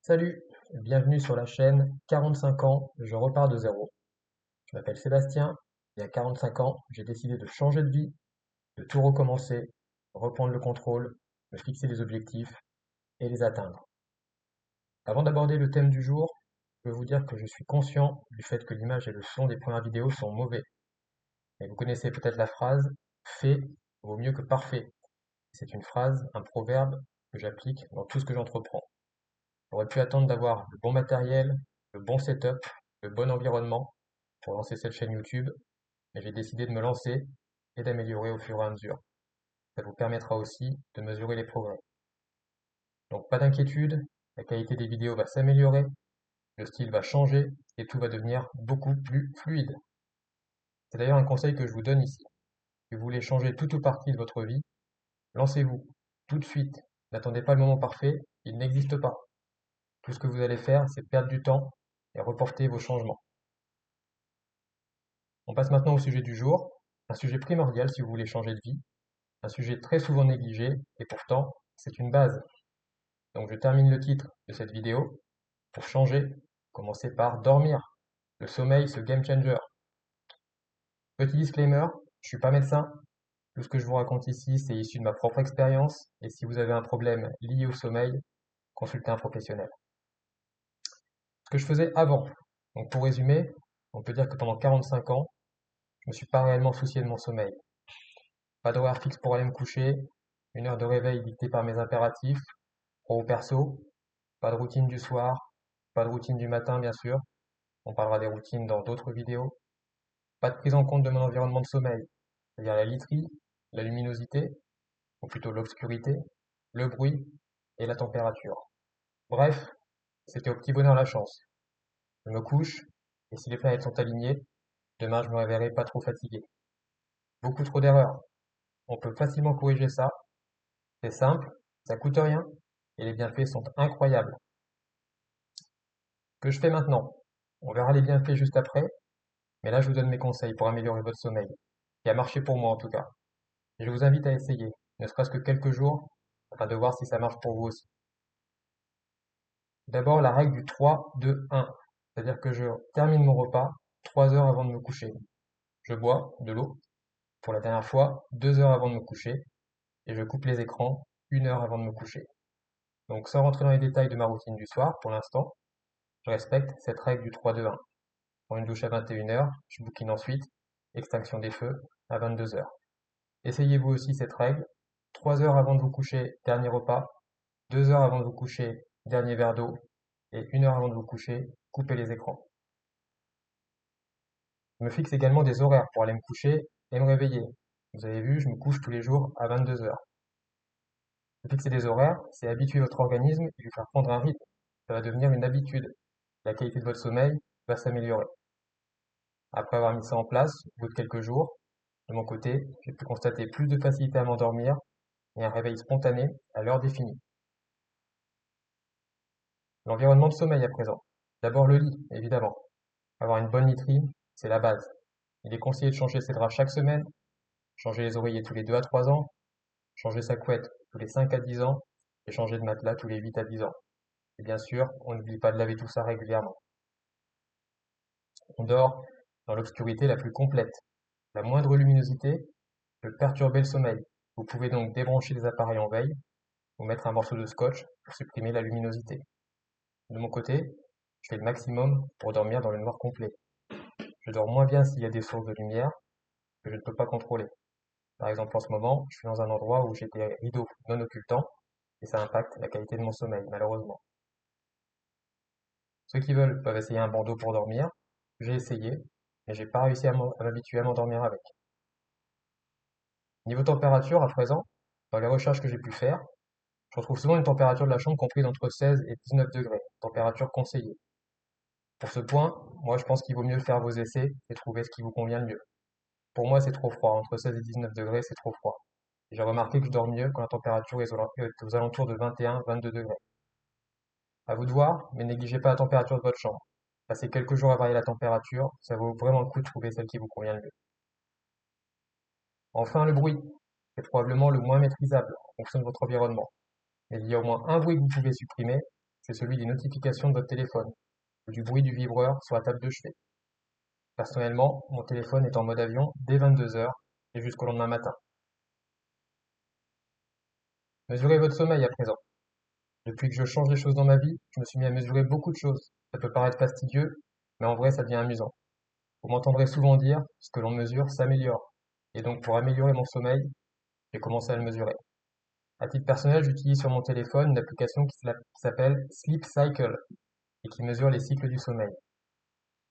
Salut, bienvenue sur la chaîne 45 ans, je repars de zéro. Je m'appelle Sébastien, il y a 45 ans, j'ai décidé de changer de vie, de tout recommencer, reprendre le contrôle, me fixer des objectifs et les atteindre. Avant d'aborder le thème du jour, je peux vous dire que je suis conscient du fait que l'image et le son des premières vidéos sont mauvais. Et vous connaissez peut-être la phrase fait vaut mieux que parfait. C'est une phrase, un proverbe que j'applique dans tout ce que j'entreprends. J'aurais pu attendre d'avoir le bon matériel, le bon setup, le bon environnement pour lancer cette chaîne YouTube, mais j'ai décidé de me lancer et d'améliorer au fur et à mesure. Ça vous permettra aussi de mesurer les progrès. Donc pas d'inquiétude, la qualité des vidéos va s'améliorer, le style va changer et tout va devenir beaucoup plus fluide. C'est d'ailleurs un conseil que je vous donne ici. Si vous voulez changer toute ou partie de votre vie, lancez-vous tout de suite. N'attendez pas le moment parfait, il n'existe pas. Tout ce que vous allez faire, c'est perdre du temps et reporter vos changements. On passe maintenant au sujet du jour, un sujet primordial si vous voulez changer de vie, un sujet très souvent négligé et pourtant c'est une base. Donc je termine le titre de cette vidéo. Pour changer, commencez par dormir. Le sommeil, ce game changer. Petit disclaimer, je suis pas médecin. Tout ce que je vous raconte ici, c'est issu de ma propre expérience. Et si vous avez un problème lié au sommeil, consultez un professionnel. Ce que je faisais avant. Donc pour résumer, on peut dire que pendant 45 ans, je me suis pas réellement soucié de mon sommeil. Pas d'horaire fixe pour aller me coucher, une heure de réveil dictée par mes impératifs, pro ou perso, pas de routine du soir, pas de routine du matin bien sûr, on parlera des routines dans d'autres vidéos, pas de prise en compte de mon environnement de sommeil, c'est-à-dire la literie, la luminosité, ou plutôt l'obscurité, le bruit et la température. Bref, c'était au petit bonheur la chance. Je me couche, et si les planètes sont alignées, demain je me réveillerai pas trop fatigué. Beaucoup trop d'erreurs. On peut facilement corriger ça, c'est simple, ça coûte rien, et les bienfaits sont incroyables. Que je fais maintenant? On verra les bienfaits juste après, mais là je vous donne mes conseils pour améliorer votre sommeil, qui a marché pour moi en tout cas. Et je vous invite à essayer, ne serait-ce que quelques jours, afin de voir si ça marche pour vous aussi. D'abord la règle du 3-2-1, c'est-à-dire que je termine mon repas 3 heures avant de me coucher. Je bois de l'eau, pour la dernière fois, 2 heures avant de me coucher, et je coupe les écrans 1 heure avant de me coucher. Donc sans rentrer dans les détails de ma routine du soir, pour l'instant, je respecte cette règle du 3-2-1. Pour une douche à 21 heures, je bouquine ensuite, extinction des feux à 22 heures. Essayez vous aussi cette règle. 3 heures avant de vous coucher, dernier repas. 2 heures avant de vous coucher, dernier verre d'eau. Et 1 heure avant de vous coucher, coupez les écrans. Je me fixe également des horaires pour aller me coucher et me réveiller. Vous avez vu, je me couche tous les jours à 22 heures. Fixer des horaires, c'est habituer votre organisme et lui faire prendre un rythme. Ça va devenir une habitude. La qualité de votre sommeil va s'améliorer. Après avoir mis ça en place, au bout de quelques jours, de mon côté, j'ai pu constater plus de facilité à m'endormir et un réveil spontané à l'heure définie. L'environnement de sommeil à présent. D'abord le lit, évidemment. Avoir une bonne literie, c'est la base. Il est conseillé de changer ses draps chaque semaine, changer les oreillers tous les 2 à 3 ans, changer sa couette tous les 5 à 10 ans et changer de matelas tous les 8 à 10 ans. Et bien sûr, on n'oublie pas de laver tout ça régulièrement. On dort dans l'obscurité la plus complète. La moindre luminosité peut perturber le sommeil. Vous pouvez donc débrancher les appareils en veille ou mettre un morceau de scotch pour supprimer la luminosité. De mon côté, je fais le maximum pour dormir dans le noir complet. Je dors moins bien s'il y a des sources de lumière que je ne peux pas contrôler. Par exemple, en ce moment, je suis dans un endroit où j'ai des rideaux non occultants et ça impacte la qualité de mon sommeil, malheureusement. Ceux qui veulent peuvent essayer un bandeau pour dormir. J'ai essayé, mais j'ai pas réussi à m'habituer à m'endormir avec. Niveau température, à présent, dans les recherches que j'ai pu faire, je retrouve souvent une température de la chambre comprise entre 16 et 19 degrés, température conseillée. Pour ce point, moi je pense qu'il vaut mieux faire vos essais et trouver ce qui vous convient le mieux. Pour moi, c'est trop froid. Entre 16 et 19 degrés, c'est trop froid. J'ai remarqué que je dors mieux quand la température est aux alentours de 21-22 degrés. À vous de voir, mais négligez pas la température de votre chambre. Passez quelques jours à varier la température, ça vaut vraiment le coup de trouver celle qui vous convient le mieux. Enfin, le bruit. C'est probablement le moins maîtrisable en fonction de votre environnement. Mais il y a au moins un bruit que vous pouvez supprimer, c'est celui des notifications de votre téléphone ou du bruit du vibreur sur la table de chevet. Personnellement, mon téléphone est en mode avion dès 22 heures et jusqu'au lendemain matin. Mesurez votre sommeil à présent. Depuis que je change les choses dans ma vie, je me suis mis à mesurer beaucoup de choses. Ça peut paraître fastidieux, mais en vrai, ça devient amusant. Vous m'entendrez souvent dire, ce que l'on mesure s'améliore. Et donc, pour améliorer mon sommeil, j'ai commencé à le mesurer. À titre personnel, j'utilise sur mon téléphone une application qui s'appelle Sleep Cycle et qui mesure les cycles du sommeil.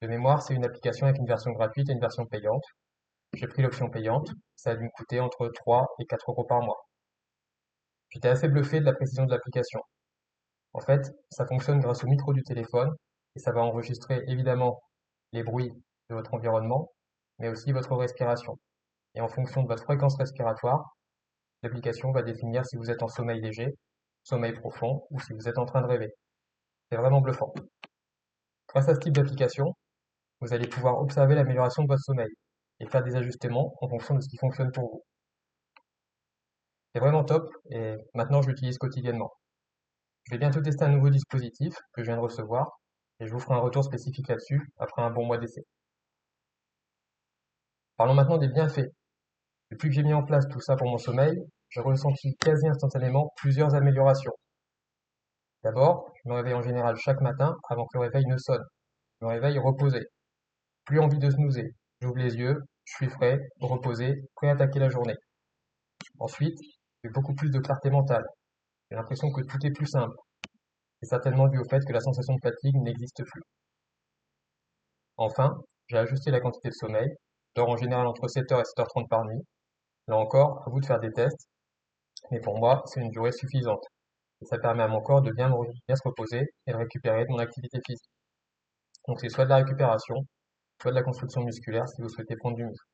De mémoire, c'est une application avec une version gratuite et une version payante. J'ai pris l'option payante, ça a dû me coûter entre 3 et 4 euros par mois. J'étais assez bluffé de la précision de l'application. En fait, ça fonctionne grâce au micro du téléphone et ça va enregistrer évidemment les bruits de votre environnement, mais aussi votre respiration. Et en fonction de votre fréquence respiratoire, l'application va définir si vous êtes en sommeil léger, sommeil profond ou si vous êtes en train de rêver. C'est vraiment bluffant. Grâce à ce type d'application, vous allez pouvoir observer l'amélioration de votre sommeil et faire des ajustements en fonction de ce qui fonctionne pour vous. C'est vraiment top et maintenant je l'utilise quotidiennement. Je vais bientôt tester un nouveau dispositif que je viens de recevoir et je vous ferai un retour spécifique là-dessus après un bon mois d'essai. Parlons maintenant des bienfaits. Depuis que j'ai mis en place tout ça pour mon sommeil, j'ai ressenti quasi instantanément plusieurs améliorations. D'abord, je me réveille en général chaque matin avant que le réveil ne sonne. Je me réveille reposé. Plus envie de snoozer. J'ouvre les yeux, je suis frais, reposé, prêt à attaquer la journée. Ensuite, j'ai beaucoup plus de clarté mentale. J'ai l'impression que tout est plus simple. C'est certainement dû au fait que la sensation de fatigue n'existe plus. Enfin, j'ai ajusté la quantité de sommeil. Je dors en général entre 7 heures et 7h30 par nuit. Là encore, à vous de faire des tests, mais pour moi, c'est une durée suffisante. Et ça permet à mon corps de bien se reposer et de récupérer de mon activité physique. Donc c'est soit de la récupération, soit de la construction musculaire si vous souhaitez prendre du muscle.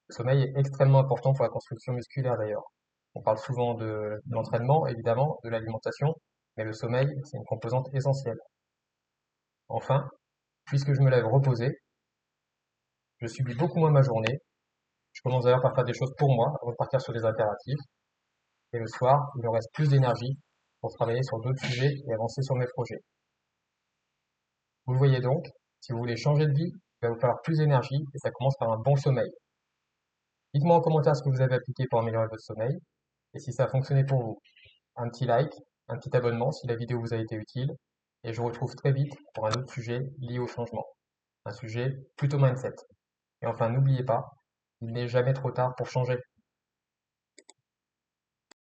Le sommeil est extrêmement important pour la construction musculaire d'ailleurs. On parle souvent de l'entraînement, évidemment, de l'alimentation, mais le sommeil, c'est une composante essentielle. Enfin, puisque je me lève reposé, je subis beaucoup moins ma journée. Je commence d'ailleurs par faire des choses pour moi avant de partir sur des impératifs. Et le soir, il me reste plus d'énergie pour travailler sur d'autres sujets et avancer sur mes projets. Vous le voyez donc, si vous voulez changer de vie, il va vous falloir plus d'énergie et ça commence par un bon sommeil. Dites-moi en commentaire ce que vous avez appliqué pour améliorer votre sommeil et si ça a fonctionné pour vous. Un petit like, un petit abonnement si la vidéo vous a été utile et je vous retrouve très vite pour un autre sujet lié au changement. Un sujet plutôt mindset. Et enfin, n'oubliez pas, il n'est jamais trop tard pour changer.